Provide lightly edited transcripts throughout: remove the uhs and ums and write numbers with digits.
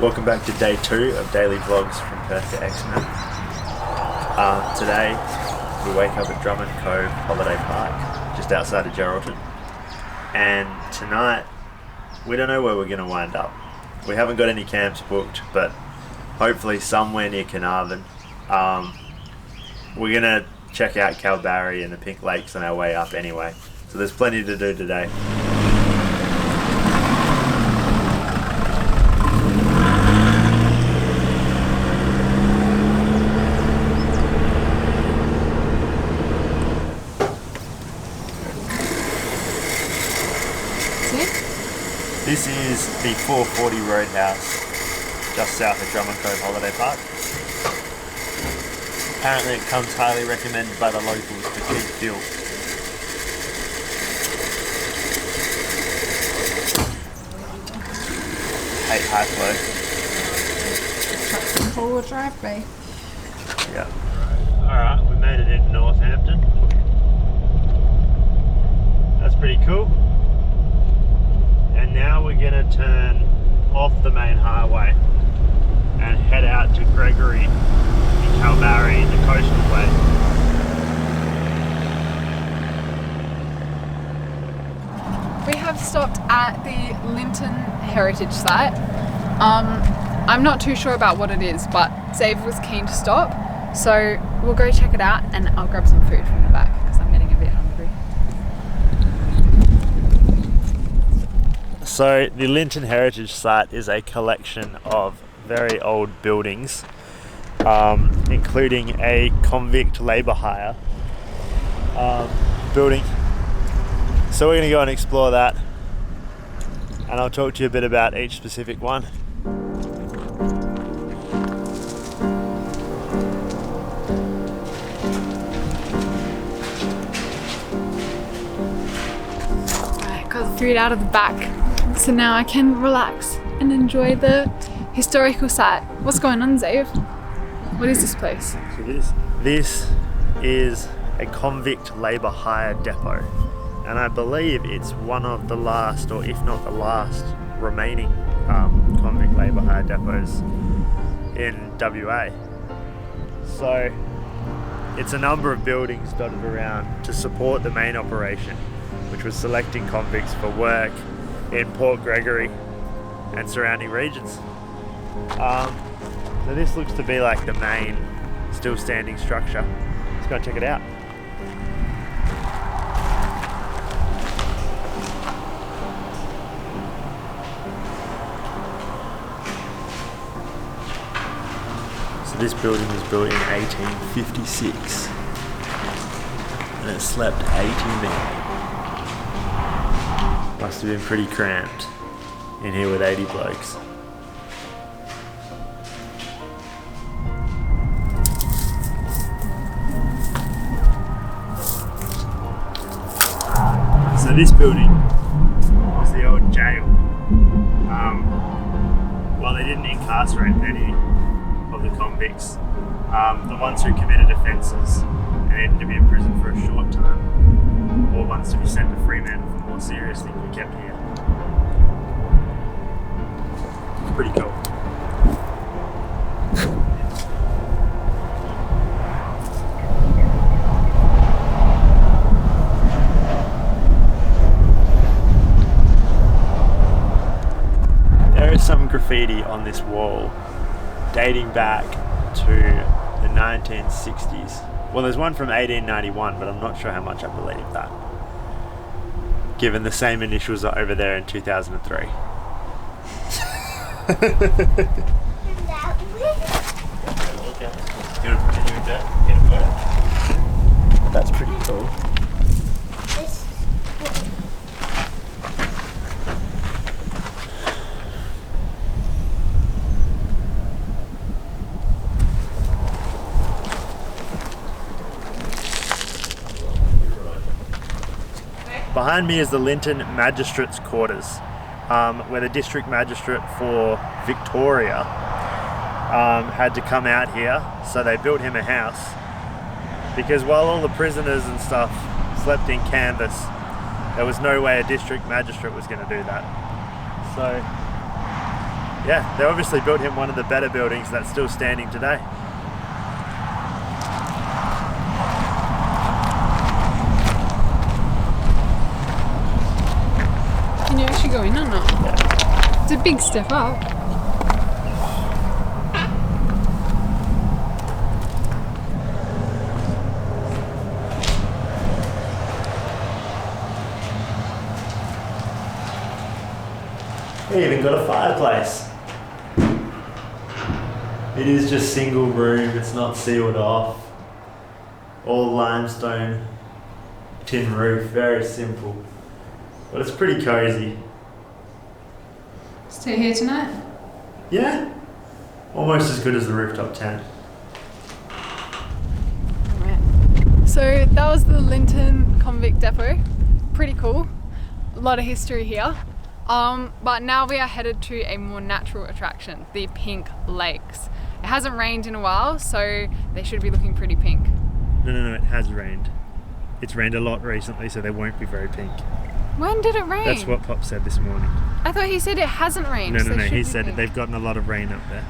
Welcome back to day 2 of daily vlogs from Perth to Exmouth. Today we wake up at Drummond Cove Holiday Park, just outside of Geraldton. And tonight, we don't know where we're going to wind up. We haven't got any camps booked, but hopefully somewhere near Canarvon. We're going to check out Calbarry and the Pink Lakes on our way up anyway. So there's plenty to do today. This is the 440 Roadhouse, just south of Drummond Cove Holiday Park. Apparently it comes highly recommended by the locals for cheap fuel. Hate high flow. That's the whole driveway. Yeah. Alright, we made it into Northampton. That's pretty cool. And now we're going to turn off the main highway and head out to Gregory in Calbarri, the coastal way. We have stopped at the Linton heritage site. I'm not too sure about what it is, but Xav was keen to stop, so we'll go check it out and I'll grab some food from the back because I'm getting a bit hungry. So the Linton Heritage Site is a collection of very old buildings, including a convict labour hire building. So we're going to go and explore that, and I'll talk to you a bit about each specific one. Alright, got the food out of the back. So now I can relax and enjoy the historical site. What's going on, Xav? What is this place? This is a convict labour hire depot, and I believe it's one of the last, or if not the last, remaining convict labour hire depots in WA. So it's a number of buildings dotted around to support the main operation, which was selecting convicts for work in Port Gregory and surrounding regions. So this looks to be like the main still standing structure. Let's go and check it out. So this building was built in 1856 and it slept 80 men. Must have been pretty cramped in here with 80 blokes. So this building was the old jail. Well, they didn't incarcerate many of the convicts. The ones who committed offences and needed to be in prison for a short time, or ones to be sent to Fremantle for more serious things, were kept here. Pretty cool. There is some graffiti on this wall dating back to the 1960s. Well, there's one from 1891, but I'm not sure how much I believe that, given the same initials are over there in 2003. That's pretty cool. Behind me is the Linton Magistrates' Quarters, where the District Magistrate for Victoria had to come out here, so they built him a house, because while all the prisoners and stuff slept in canvas, there was no way a District Magistrate was going to do that. So Yeah, they obviously built him one of the better buildings that's still standing today. Can you actually go in or not? Yeah. It's a big step up. We even got a fireplace. It is just single room, it's not sealed off. All limestone, tin roof, very simple. But it's pretty cozy. Stay here tonight? Yeah, almost as good as the rooftop tent. Alright. So that was the Linton convict depot. Pretty cool. A lot of history here. But now we are headed to a more natural attraction, the Pink Lakes. It hasn't rained in a while, so they should be looking pretty pink. No, it has rained. It's rained a lot recently, so they won't be very pink. When did it rain? That's what Pop said this morning. I thought he said it hasn't rained. No, so they should he be said pink. they've gotten a lot of rain up there.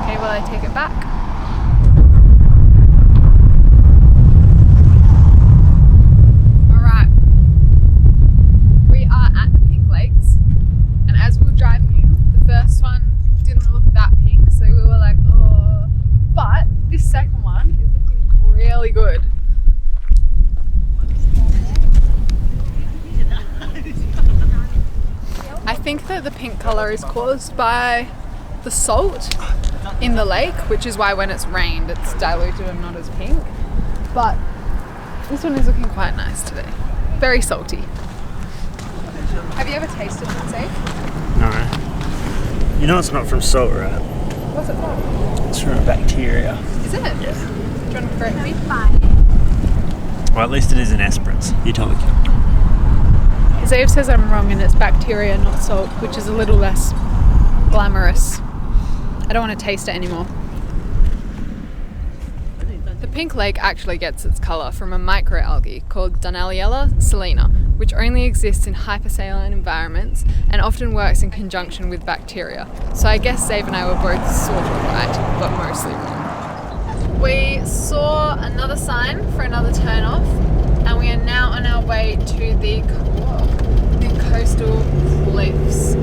Okay, well I take it back. Alright. We are at the Pink Lakes, and as we were driving in, the first one didn't look that pink, so we were like, oh. But this second one is looking really good. I think that the pink colour is caused by the salt in the lake, which is why when it's rained it's diluted and not as pink. But this one is looking quite nice today. Very salty. Have you ever tasted it, say? No. You know it's not from salt, right? What's it from? It's from a bacteria. Is it? Yeah. Do you want to correct me? Well, at least it is an Esperance. You tell me. Xav says I'm wrong and it's bacteria, not salt, which is a little less glamorous. I don't want to taste it anymore. The Pink Lake actually gets its colour from a microalgae called Dunaliella salina, which only exists in hypersaline environments and often works in conjunction with bacteria. So I guess Xav and I were both sort of right, but mostly wrong. We saw another sign for another turn off, and we are now on our way to the coastal cliffs.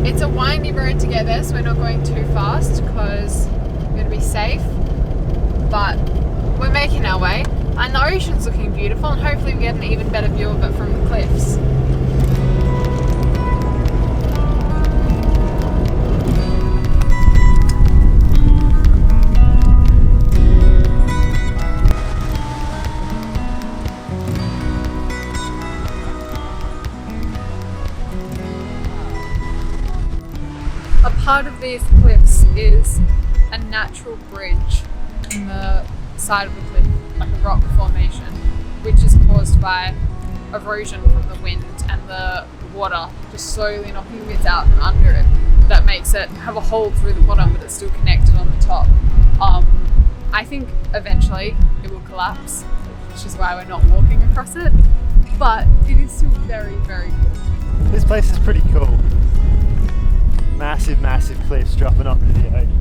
It's a windy road to get there, so we're not going too fast because we're going to be safe, but we're making our way, and the ocean's looking beautiful, and hopefully we get an even better view of it from the cliffs. A part of these cliffs is a natural bridge in the side of the cliff, like a rock formation, which is caused by erosion from the wind and the water just slowly knocking bits out from under it. That makes it have a hole through the bottom, but it's still connected on the top. I think eventually it will collapse, which is why we're not walking across it, but it is still very, very cool. This place is pretty cool. Massive cliffs dropping off into the ocean.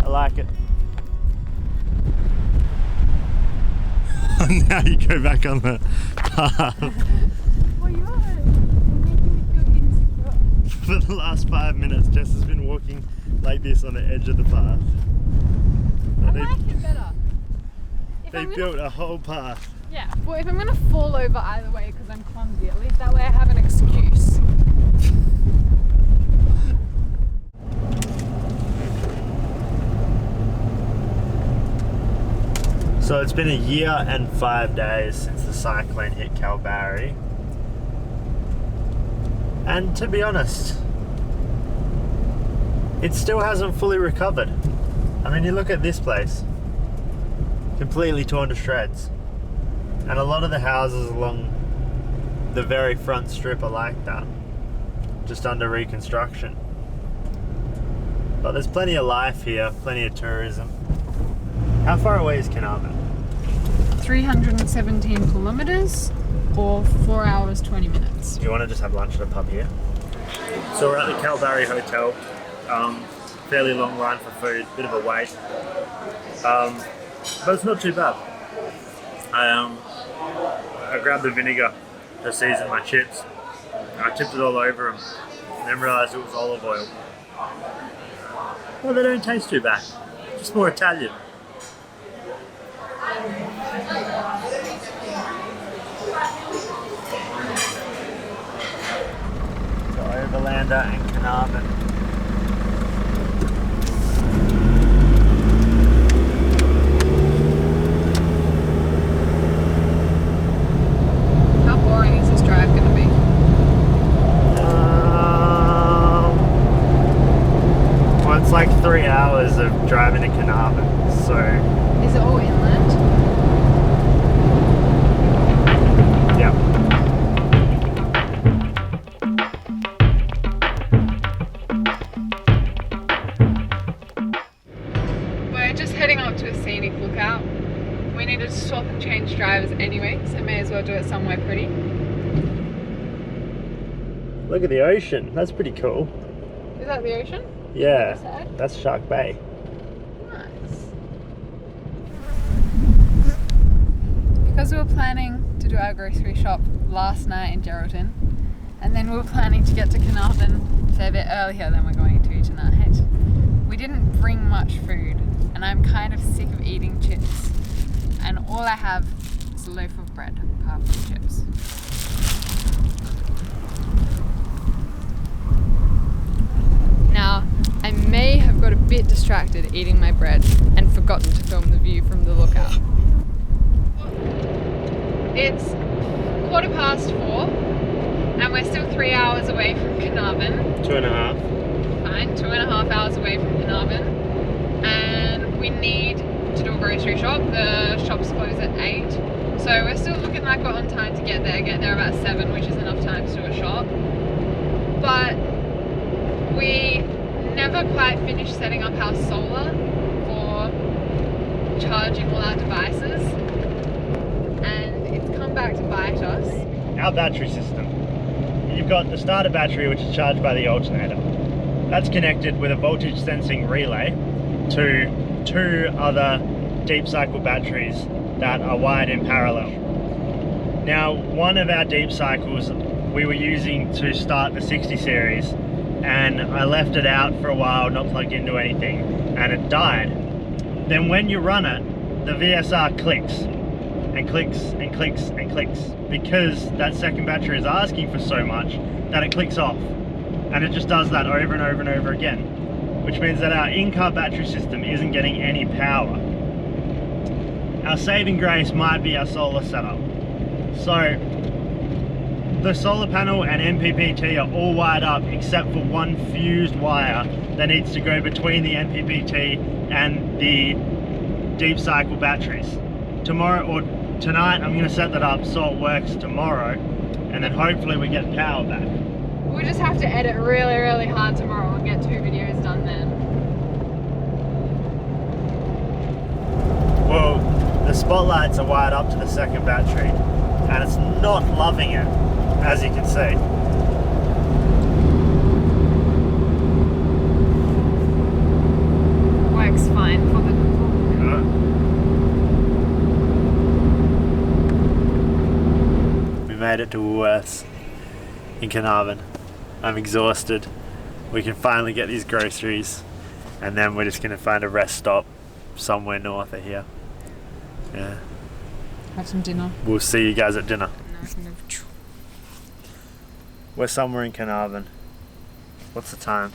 I like it. Now you go back on the path. Well, you're making me feel insecure. For the last 5 minutes, Jess has been walking like this on the edge of the path. I like it better. They built a whole path. Yeah, well, if I'm going to fall over either way because I'm clumsy, at least that way I have an excuse. So it's been a year and 5 days since the cyclone hit Calbarri. And to be honest, it still hasn't fully recovered. I mean, you look at this place, completely torn to shreds. And a lot of the houses along the very front strip are like that, just under reconstruction. But there's plenty of life here, plenty of tourism. How far away is Canarvon? 317 kilometres, or 4 hours 20 minutes. Do you want to just have lunch at a pub here? So we're at the Calbarri Hotel. Fairly long line for food, bit of a wait. But it's not too bad. I grabbed the vinegar to season my chips. I tipped it all over them and then realised it was olive oil. Well, they don't taste too bad. Just more Italian. So Overlander and Canarvon. How boring is this drive going to be? Well, it's like 3 hours of driving to Canarvon, so... Is it all inland? Yeah. We're just heading up to a scenic lookout. We need to swap and change drivers anyway, so may as well do it somewhere pretty. Look at the ocean. That's pretty cool. Is that the ocean? Yeah, Side? that's Shark Bay. Nice. Because we were planning to do our grocery shop last night in Geraldton, and then we were planning to get to Canarvon a fair bit earlier than we're going to tonight. We didn't bring much food, and I'm kind of sick of eating chips. And all I have is a loaf of bread, apart from chips. Now, I may have got a bit distracted eating my bread and forgotten to film the view from the lookout. It's 4:15, and we're still 3 hours away from Canarvon. 2.5. Fine, 2.5 hours away from Canarvon. And we need to do a grocery shop. The shops close at 8. So we're still looking like we're on time to get there about 7, which is enough time to do a shop. But we never quite finished setting up our solar for charging all our devices, and it's come back to bite us. Our battery system. You've got the starter battery, which is charged by the alternator. That's connected with a voltage sensing relay to 2 other deep cycle batteries that are wired in parallel. Now, one of our deep cycles we were using to start the 60 series, and I left it out for a while, not plugged into anything, and it died. Then when you run it, the VSR clicks and clicks and clicks and clicks, because that second battery is asking for so much that it clicks off, and it just does that over and over and over again, which means that our in-car battery system isn't getting any power. Our saving grace might be our solar setup. So the solar panel and MPPT are all wired up except for one fused wire that needs to go between the MPPT and the deep cycle batteries. Tomorrow or tonight I'm going to set that up so it works tomorrow, and then hopefully we get power back. We just have to edit really, really hard tomorrow and get 2 videos done then. Well, the spotlights are wired up to the second battery and it's not loving it, as you can see. Works fine for the We made it to Woolworths in Canarvon. I'm exhausted. We can finally get these groceries, and then we're just going to find a rest stop somewhere north of here. Yeah. have some dinner. We'll see you guys at dinner. We're somewhere in Canarvon. What's the time?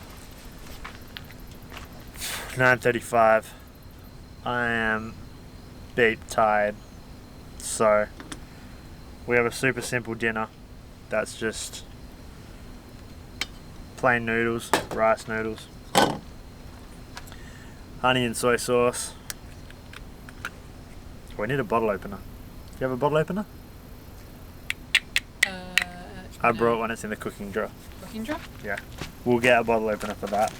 9:35. I am beat tired. So we have a super simple dinner. That's just plain noodles, rice noodles, honey and soy sauce. We need a bottle opener. Do you have a bottle opener? I brought one, it's in the cooking drawer. Cooking drawer? Yeah. We'll get a bottle opener for that.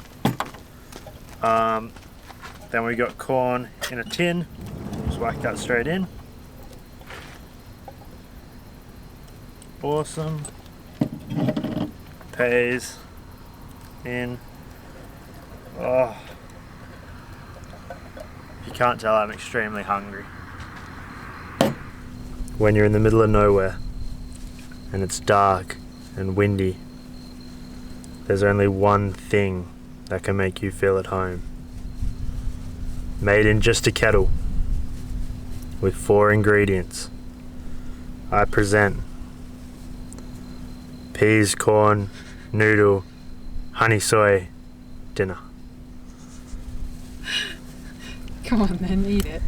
Then we got corn in a tin. Just whack that straight in. awesome. Peas in. Oh. If you can't tell, I'm extremely hungry. When you're in the middle of nowhere and it's dark and windy, there's only one thing that can make you feel at home. Made in just a kettle with 4 ingredients, I present peas, corn, noodle, honey soy dinner. Come on then, eat it.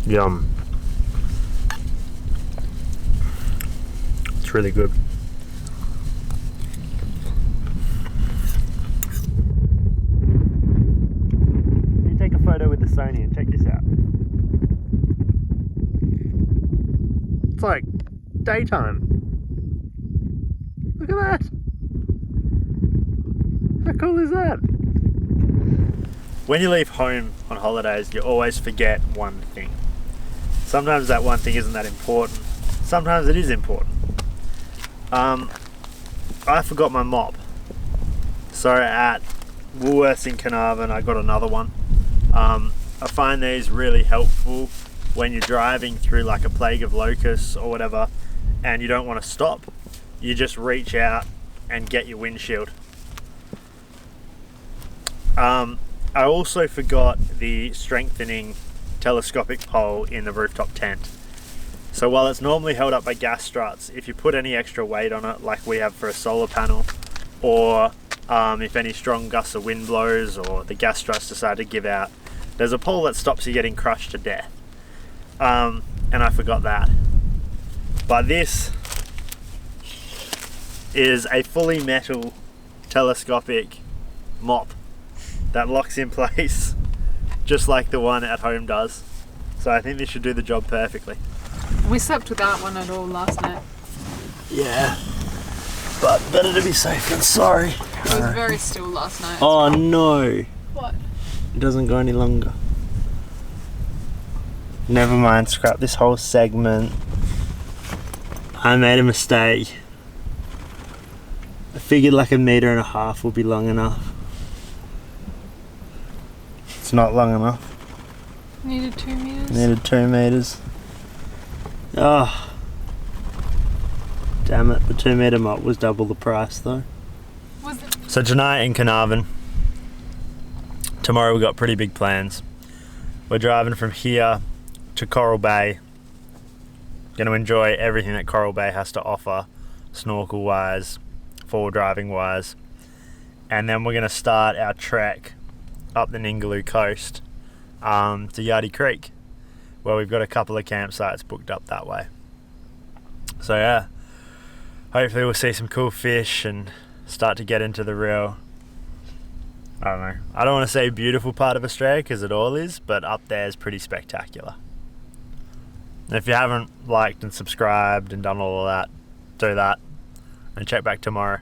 Yum. It's really good. Can you take a photo with the Sony and check this out? It's like daytime. Look at that. How cool is that? When you leave home on holidays, you always forget one thing. Sometimes that one thing isn't that important. Sometimes it is important. I forgot my mop. So at Woolworths in Canarvon, I got another one. I find these really helpful when you're driving through like a plague of locusts or whatever, and you don't want to stop. You just reach out and get your windshield. I also forgot the strengthening telescopic pole in the rooftop tent. So while it's normally held up by gas struts, if you put any extra weight on it, like we have for a solar panel, or if any strong gusts of wind blows or the gas struts decide to give out, there's a pole that stops you getting crushed to death. And I forgot that. But this is a fully metal telescopic mop that locks in place just like the one at home does. So I think this should do the job perfectly. We slept without one at all last night. Yeah, but better to be safe than sorry. It was very still last night. Oh no. What? It doesn't go any longer. Never mind, scrap this whole segment. I made a mistake. I figured like 1.5 meters would be long enough. It's not long enough. Needed 2 meters? Needed 2 meters. Oh. Damn it, the 2 meter mop was double the price though. Was it? So tonight in Canarvon, tomorrow we've got pretty big plans. We're driving from here to Coral Bay. Going to enjoy everything that Coral Bay has to offer, snorkel wise, forward driving wise. And then we're going to start our trek up the Ningaloo coast to Yardie Creek, where we've got a couple of campsites booked up that way. So yeah, hopefully we'll see some cool fish and start to get into the real, I don't know, I don't want to say beautiful part of Australia because it all is, but up there is pretty spectacular. And if you haven't liked and subscribed and done all of that, do that and check back tomorrow.